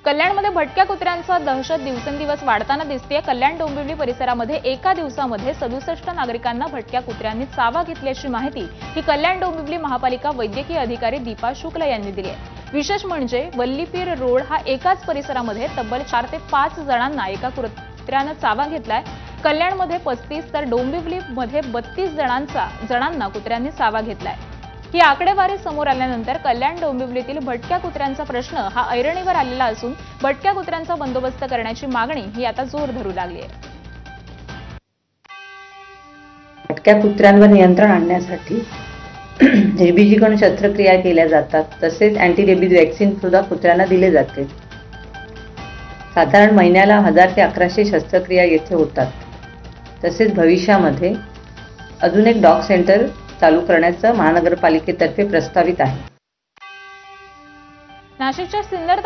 कल्याणमध्ये भटक्या कुत्र्यांचा दहशत दिवसेंदिवस वाढताना दिसते। कल्याण डोंबिवली परिसरामध्ये एका दिवसामध्ये 67 नागरिकांना भटक्या कुत्र्यांनी चावा घेतल्याची माहिती ही कल्याण डोंबिवली महापालिका वैद्यकीय अधिकारी दीपा शुक्ल यांनी दिली आहे। विशेष म्हणजे वल्लीपीर रोड हा एकाच परिसरामध्ये तब्बल 4 ते 5 जणांना एका कुत्र्याने चावा घेतलाय। कल्याणमध्ये 35 तर डोंबिवलीमध्ये 32 जणांना कुत्र्यांनी चावा घेतलाय। ही आकडेवारी समोर आल्यानंतर कल्याण डोंबिवलीतील भटक्या कुत्र्यांचा प्रश्न हा ऐरणीवर आलेला असून भटक्या कुत्र्यांचा बंदोबस्त करण्याची मागणी ही आता जोर धरू लागली आहे। भटक्या कुत्र्यांवर नियंत्रण आणण्यासाठी रेबीजकडून शस्त्रक्रिया केल्या जातात। तसेच अँटी रेबीज वॅक्सीन सुद्धा कुत्र्यांना दिले जाते। साधारण महिन्याला 1000 ते 1100 शस्त्रक्रिया येथे होतात। तसेच भविष्यामध्ये अजून एक डॉग सेंटर चालू करण्याचं महानगरपालिकेतर्फे प्रस्तावित आहे। नाशिकच्या सिन्नर